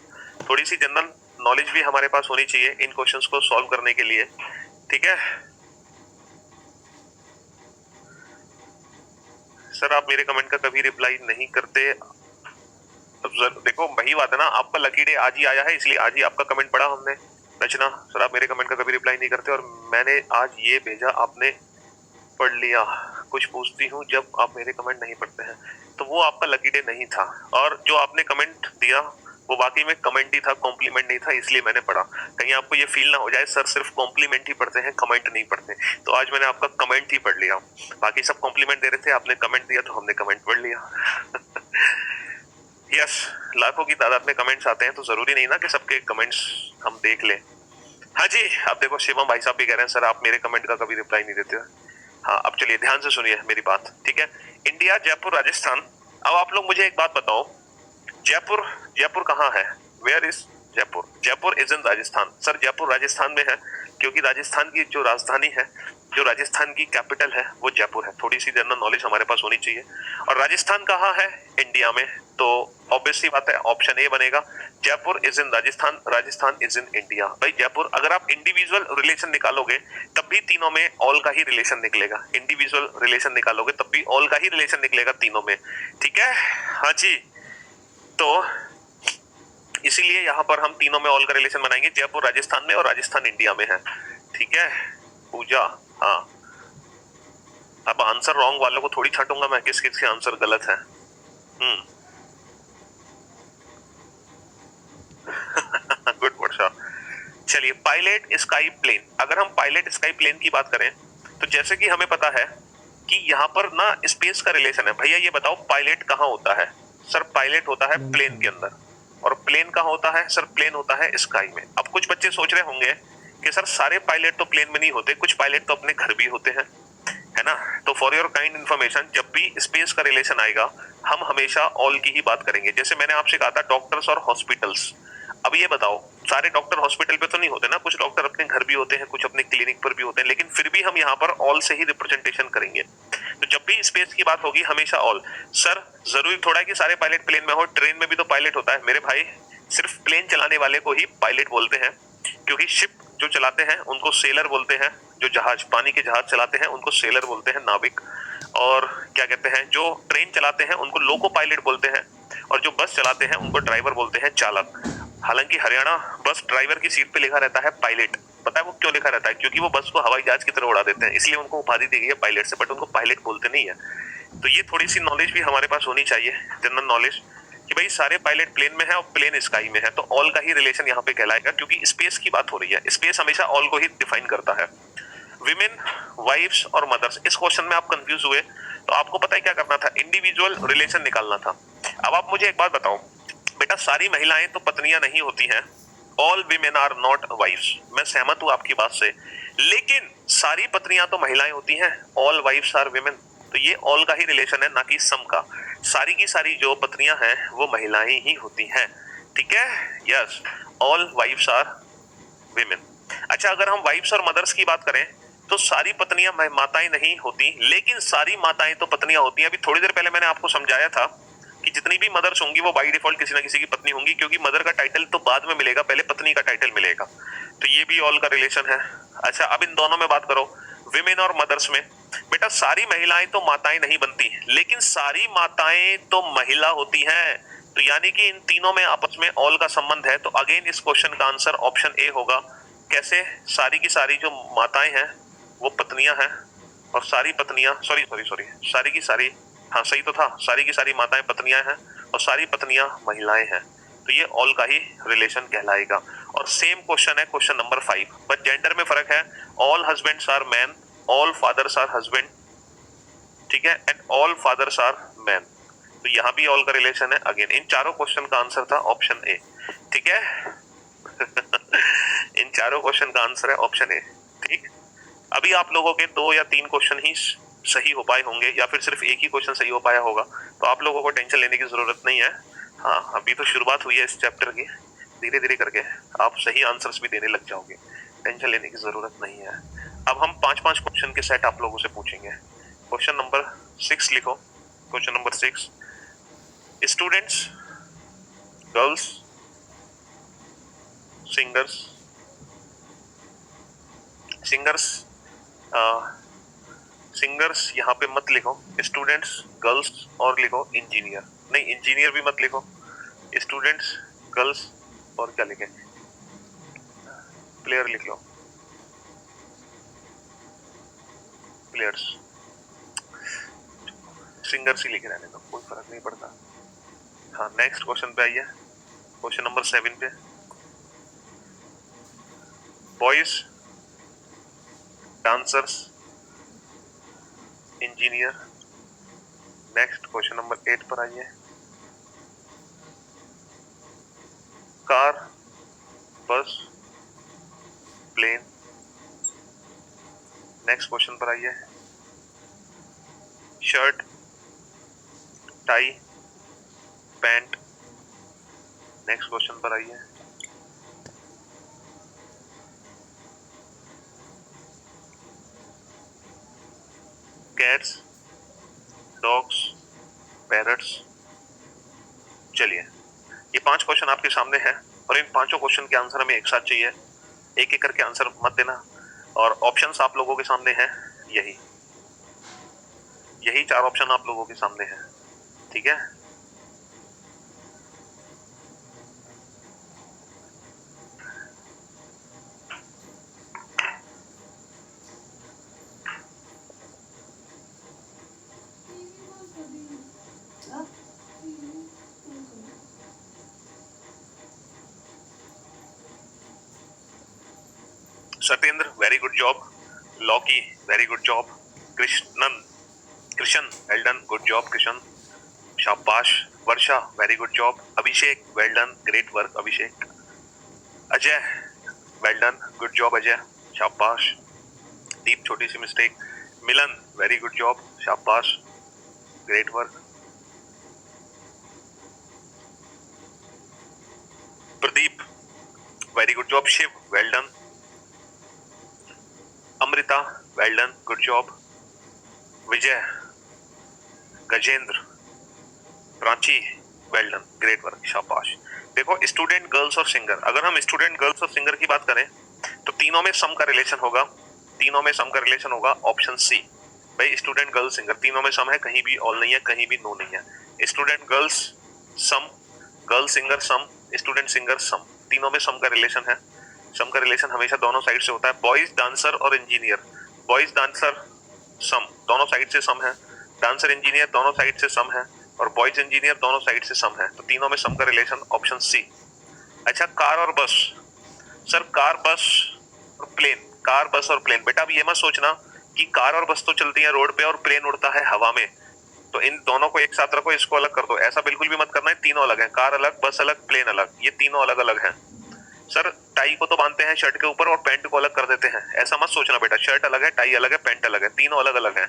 थोड़ी सी जनरल नॉलेज भी हमारे पास होनी चाहिए इन क्वेश्चंस को सॉल्व करने के लिए, ठीक है। सर आप मेरे कमेंट का कभी रिप्लाई नहीं करते। अब देखो वही बात है ना, आपका लकी डे आज ही आया है इसलिए आज ही आपका कमेंट पढ़ा हमने। रचना सर आप मेरे कमेंट का कभी रिप्लाई नहीं करते और मैंने आज ये भेजा आपने पढ़ लिया। कुछ पूछती हूँ जब आप मेरे कमेंट नहीं पढ़ते हैं। तो वो आपका लकी डे नहीं था और जो आपने कमेंट दिया वो वाकई में कमेंट ही था, कॉम्प्लीमेंट नहीं था, इसलिए मैंने पढ़ा। कहीं आपको ये फील ना हो जाए सर सिर्फ कॉम्प्लीमेंट ही पढ़ते हैं, कमेंट नहीं पढ़ते। तो आज मैंने आपका कमेंट ही पढ़ लिया। बाकी सब कॉम्प्लीमेंट दे रहे थे, आपने कमेंट दिया तो हमने कमेंट पढ़ लिया। यस, लाखों की तादाद में कमेंट्स आते हैं तो जरूरी नहीं ना कि सबके कमेंट्स हम देख लें। हाँ जी, आप देखो शिवम भाई साहब भी कह रहे हैं सर आप मेरे कमेंट का कभी रिप्लाई नहीं देते। हाँ, अब चलिए ध्यान से सुनिए मेरी बात, ठीक है। इंडिया, जयपुर, राजस्थान। अब आप लोग मुझे एक बात बताओ, जयपुर, जयपुर कहाँ है? Where is Jaipur? Jaipur is in Rajasthan. Sir Jaipur Rajasthan में है क्योंकि राजस्थान की जो राजधानी है, जो राजस्थान की कैपिटल है वो जयपुर है। थोड़ी सी जनरल नॉलेज हमारे पास होनी चाहिए। और राजस्थान कहाँ है? इंडिया में। तो ऑब्वियस सी बात है, ऑप्शन ए बनेगा। Jaipur is in Rajasthan, Rajasthan is in India. भाई जयपुर, अगर आप इंडिविजुअल रिलेशन निकालोगे तब भी तीनों में ऑल का ही रिलेशन निकलेगा। इंडिविजुअल रिलेशन निकालोगे तब भी ऑल का ही रिलेशन निकलेगा तीनों में, ठीक है। हाँ जी, तो इसीलिए यहाँ पर हम तीनों में ऑल का रिलेशन बनाएंगे। जयपुर राजस्थान में और राजस्थान इंडिया में है, ठीक है। पूजा, हाँ। अब आंसर रॉन्ग वालों को थोड़ी छांटूंगा मैं, किस किस के आंसर गलत है। गुड वर्षा। चलिए, पायलट स्काई प्लेन। अगर हम पायलट स्काई प्लेन की बात करें तो जैसे कि हमें पता है कि यहाँ पर ना स्पेस का रिलेशन है। भैया ये बताओ पायलट कहाँ होता है? सर पायलट होता है प्लेन के अंदर। और प्लेन कहाँ होता है? सर प्लेन होता है स्काई में। अब कुछ बच्चे सोच रहे होंगे कि सर सारे पायलट तो प्लेन में नहीं होते, कुछ पायलट तो अपने घर भी होते हैं, है ना। तो फॉर योर काइंड इन्फॉर्मेशन, जब भी स्पेस का रिलेशन आएगा हम हमेशा ऑल की ही बात करेंगे। जैसे मैंने आपसे कहा था डॉक्टर्स और हॉस्पिटल्स। अब ये बताओ, सारे डॉक्टर हॉस्पिटल पे तो नहीं होते ना, कुछ डॉक्टर अपने घर भी होते हैं, कुछ अपने क्लिनिक पर भी होते हैं, लेकिन फिर भी हम यहाँ पर ऑल से ही रिप्रेजेंटेशन करेंगे। तो जब भी स्पेस की बात होगी हमेशा ऑल। सर जरूरी थोड़ा है कि सारे पायलट प्लेन में हो, ट्रेन में भी तो पायलट होता है मेरे भाई। सिर्फ प्लेन चलाने वाले को ही पायलट बोलते हैं, क्योंकि शिप जो चलाते हैं उनको सेलर बोलते हैं, जो जहाज, पानी के जहाज चलाते हैं उनको सेलर बोलते हैं, नाविक। और क्या कहते हैं, जो ट्रेन चलाते हैं उनको लोको पायलट बोलते हैं, और जो बस चलाते हैं उनको ड्राइवर बोलते हैं, चालक। हालांकि हरियाणा बस ड्राइवर की सीट पे लिखा रहता है पायलट। पता है वो क्यों लिखा रहता है? क्योंकि वो बस को हवाई जहाज की तरह उड़ा देते हैं, इसलिए उनको उपाधि दी गई है पायलट से, बट उनको पायलट बोलते नहीं है। तो ये थोड़ी सी नॉलेज भी हमारे पास होनी चाहिए, जनरल नॉलेज, कि भाई सारे पायलट प्लेन में है और प्लेन स्काई में है, तो ऑल का ही रिलेशन यहाँ पे कहलाएगा, क्योंकि स्पेस की बात हो रही है। स्पेस हमेशा ऑल को ही डिफाइन करता है। विमेन, वाइफ्स और मदर्स, इस क्वेश्चन में आप कंफ्यूज हुए तो आपको पता है क्या करना था? इंडिविजुअल रिलेशन निकालना था। अब आप मुझे एक बात बताओ बेटा, सारी महिलाएं तो पत्नियां नहीं होती हैं। All women are not wifes. मैं सहमत हूं आपकी बात से, लेकिन सारी पत्नियां तो महिलाएं होती हैं। All wives are women. तो ये ऑल का ही रिलेशन है, ना कि सम का। सारी की सारी जो पत्नियां हैं वो महिलाएं ही होती हैं, ठीक है। Yes, all wives are women. अच्छा, अगर हम वाइफ्स और मदर्स की बात करें तो सारी पत्नियां माताएं नहीं होती, लेकिन सारी माताएं तो पत्नियां होती हैं। अभी थोड़ी देर पहले मैंने आपको समझाया था कि जितनी भी मदर्स होंगी वो बाय डिफॉल्ट किसी ना किसी की पत्नी होंगी, क्योंकि मदर का टाइटल तो बाद में मिलेगा, पहले पत्नी का टाइटल मिलेगा। तो ये भी ऑल का रिलेशन है। अच्छा, अब इन दोनों में बात करो, विमेन और मदर्स में। बेटा सारी महिलाएं तो माताएं नहीं बनती, लेकिन सारी माताएं तो महिला होती हैं। तो यानी कि इन तीनों में आपस में ऑल का संबंध है। तो अगेन इस क्वेश्चन का आंसर ऑप्शन ए होगा। कैसे? सारी की सारी जो माताएं हैं वो पत्नियां हैं, और सारी पत्नियां, सॉरी सॉरी सॉरी, सारी की सारी, हाँ सही तो था, सारी की सारी माताएं पत्नियां हैं और सारी पत्नियां महिलाएं हैं। तो ये ऑल का ही रिलेशन कहलाएगा। और सेम क्वेश्चन है क्वेश्चन नंबर 5, बट जेंडर में फर्क है। All husbands are man, all fathers are husband, ठीक है, and all fathers are man. तो यहाँ भी ऑल का रिलेशन है। अगेन इन चारों क्वेश्चन का आंसर था ऑप्शन ए, ठीक है। इन चारों क्वेश्चन का आंसर है ऑप्शन ए, ठीक। अभी आप लोगों के 2 या 3 क्वेश्चन ही सही हो पाए होंगे, या फिर सिर्फ एक ही क्वेश्चन सही हो पाया होगा, तो आप लोगों को टेंशन लेने की जरूरत नहीं है। हाँ, अभी तो शुरुआत हुई है इस चैप्टर की, धीरे धीरे करके आप सही आंसर्स भी देने लग जाओगे, टेंशन लेने की जरूरत नहीं है। अब हम 5-5 क्वेश्चन के सेट आप लोगों से पूछेंगे। क्वेश्चन नंबर 6 लिखो। Question number 6, students, girls, singers, singers, singers यहाँ पे मत लिखो, स्टूडेंट्स, गर्ल्स और लिखो इंजीनियर। नहीं, इंजीनियर भी मत लिखो, स्टूडेंट्स, गर्ल्स और क्या लिखे, प्लेयर लिख लो, प्लेयर्स, सिंगर्स ही लिखे रहने दो, कोई फर्क नहीं पड़ता। हाँ, नेक्स्ट क्वेश्चन पे आइए, क्वेश्चन नंबर 7 पे। Boys, dancers, engineer. Next question number 8 पर आइए, कार, बस, प्लेन। नेक्स्ट क्वेश्चन पर आइए, shirt, tie, pant. Next question पर आइए, कैट्स, डॉग्स, पैरट्स। चलिए, ये 5 क्वेश्चन आपके सामने हैं और इन पांचों क्वेश्चन के आंसर हमें एक साथ चाहिए। एक एक करके आंसर मत देना, और ऑप्शंस आप लोगों के सामने हैं, यही यही 4 ऑप्शन आप लोगों के सामने हैं, ठीक है। Satyendra, very good job. Lucky, very good job. Krishna, well done, good job Krishna, शाबाश। Varsha, very good job. Abhishek, well done, great work Abhishek. Ajay, well done, good job Ajay, शाबाश। दीप, छोटी सी mistake. Milan, very good job, शाबाश, great work. Pradeep, very good job. Shiv, well done. Amrita, well done, good job. Vijay, Gajendra, Prachi, well done, great work, शाबाश। देखो, student, girls और singer, अगर हम student, girls और सिंगर की बात करें तो तीनों में सम का रिलेशन होगा, तीनों में सम का रिलेशन होगा ऑप्शन सी। भाई, स्टूडेंट, गर्ल्स, सिंगर तीनों में सम है, कहीं भी ऑल नहीं है, कहीं भी नो नहीं है। स्टूडेंट गर्ल्स सम, गर्ल सिंगर सम, स्टूडेंट सिंगर सम, तीनों में सम का रिलेशन है। सम का रिलेशन हमेशा दोनों साइड से होता है। बॉयज डांसर और इंजीनियर, बॉयज डांसर सम, दोनों साइड से सम है। डांसर इंजीनियर दोनों साइड से सम है, और बॉयज इंजीनियर दोनों साइड से सम है, तो तीनों में सम का रिलेशन ऑप्शन सी। अच्छा, कार और बस। सर, कार, बस और प्लेन, कार, बस और प्लेन। बेटा, अब ये मत सोचना कि कार और बस तो चलती है रोड पे और प्लेन उड़ता है हवा में, तो इन दोनों को एक साथ रखो, इसको अलग कर दो, ऐसा बिल्कुल भी मत करना है। तीनों अलग हैं, कार अलग, बस अलग, प्लेन अलग, ये तीनों अलग अलग हैं। सर, टाई को तो बांधते हैं शर्ट के ऊपर और पैंट को अलग कर देते हैं, ऐसा मत सोचना बेटा। शर्ट अलग है, टाई अलग है, पैंट अलग है, तीनों अलग अलग हैं।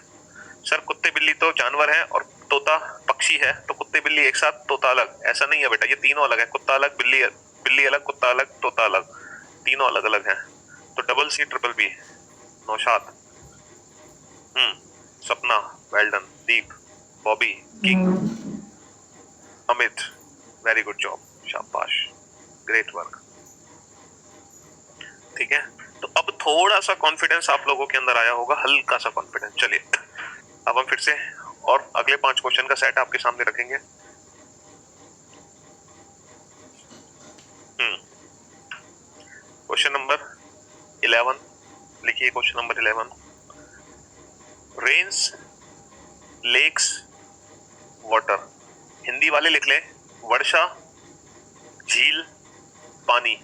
सर, कुत्ते बिल्ली तो जानवर है और तोता पक्षी है, तो कुत्ते बिल्ली एक साथ, तोता अलग, ऐसा नहीं है बेटा, ये तीनों अलग है। कुत्ता अलग, बिल्ली अलग, कुत्ता अलग, तोता अलग, तीनों अलग अलग हैं। तो double C triple B. Naushad, Sapna, well done. Deep, Bobby, King, Amit, very good job, शाबाश, ग्रेट वर्क। ठीक है, तो अब थोड़ा सा कॉन्फिडेंस आप लोगों के अंदर आया होगा, हल्का सा कॉन्फिडेंस। चलिए, अब हम फिर से और अगले 5 क्वेश्चन का सेट आपके सामने रखेंगे। क्वेश्चन नंबर 11 लिखिए, question number 11। Rains, lakes, water. Hindi वाले लिख ले, वर्षा, झील, पानी,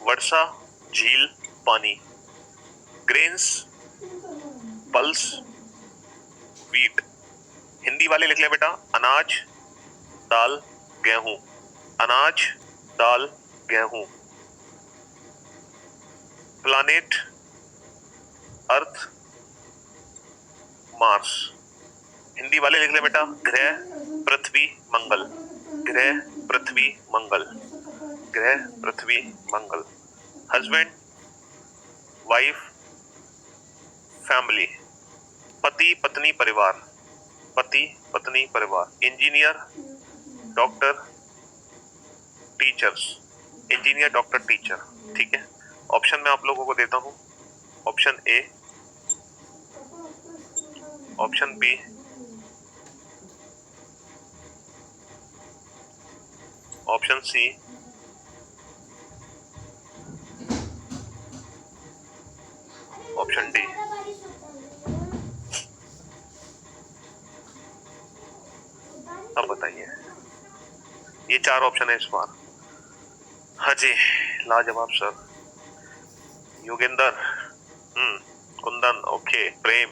वर्षा, झील, पानी। Grains, pulse, wheat. हिंदी वाले लिख ले बेटा, अनाज, दाल, गेहूं, अनाज, दाल, गेहूं। प्लानेट, अर्थ, मार्स। हिंदी वाले लिख ले बेटा, ग्रह, पृथ्वी, मंगल, ग्रह, पृथ्वी, मंगल, ग्रह, पृथ्वी, मंगल। हस्बैंड, वाइफ, फैमिली, पति पत्नी परिवार, पति पत्नी परिवार। Engineer, doctor, teachers, engineer, doctor, teacher. ठीक है, ऑप्शन मैं आप लोगों को देता हूं। Option A, option B, option C, option D. अब बताइए, ये 4 ऑप्शन है इस बार। हाँ जी, लाजवाब सर। योगेंद्र, कुंदन, ओके, प्रेम।